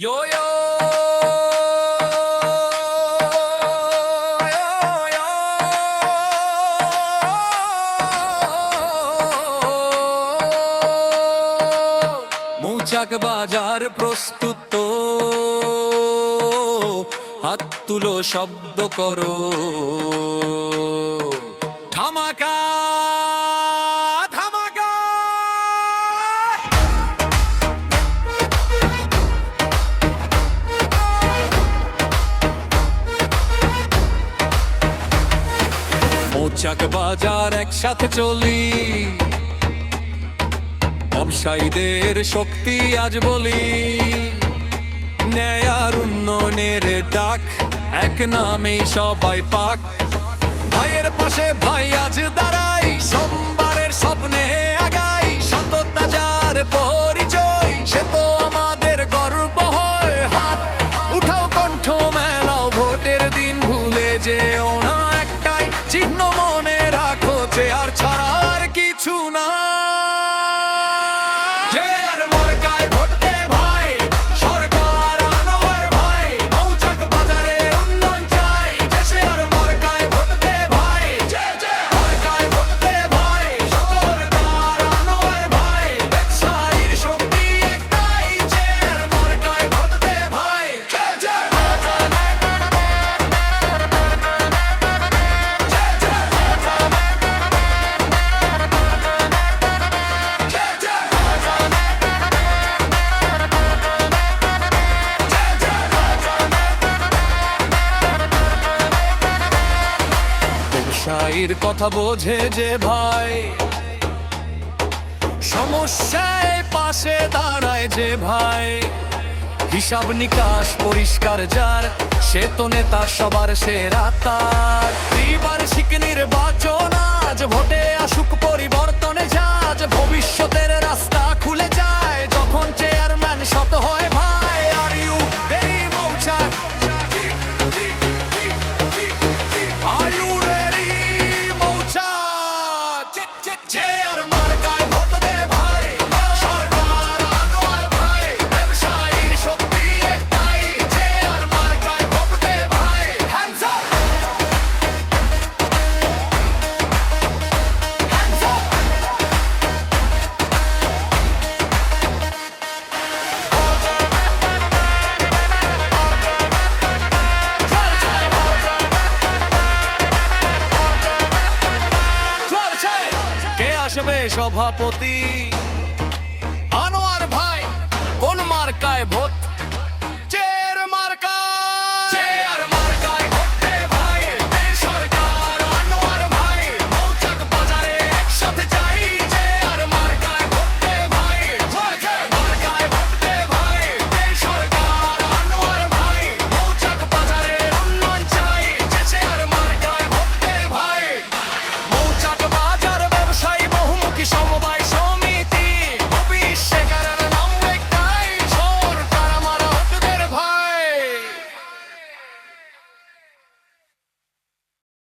Yo yo মৌচাক বাজার প্রস্তুত, হাত তুলো শব্দ করো, ধামাকা ধামাকা। মৌচাক বাজার একসাথে চলি, ব্যবসায়ীদের শক্তি আজ বলি, ন্যায় আর উন্নয়নের ডাক, এক নামেই সবাই পাক। ভাইয়ের পাশে ভাই আজ দাঁড়াই, সোমবারের স্বপ্নে আগাই, সততা যার পরিচয় সে তো আমাদের গর্ব হয়। হাত উঠাও, কণ্ঠ মেলাও, ভোটের দিন ভুলে যেও না, একটাই চিহ্ন মনে রাখো, যে আর ছাড়া আর কিছু না। ব্যবসায়ীর কথা বোঝে যে ভাই, সমস্যায় পাশে দাঁড়ায় যে ভাই, হিসাব নিকাশ পরিষ্কার যার, সে তো নেতা সবার সেরা তার। ত্রিবার্ষিক নির্বাচন আজ, ভোটে আসুক পরিবর্তনে যাজ, ভবিষ্যতের রাস্তা খুলে যায় যখন চেয়ারম্যান শত হয় ভাই। আর ইউ রেডি মৌচাক? আর ইউ রেডি মৌচাক? চেয়ার মার্কায় ভোট দে ভাই, সরকার আনোয়ার ভাই, ব্যবসায়ীর শক্তি একটাই, চেয়ার মার্কায় ভোট দে ভাই। Hands up, hands up. কে আসবে সভাপতি?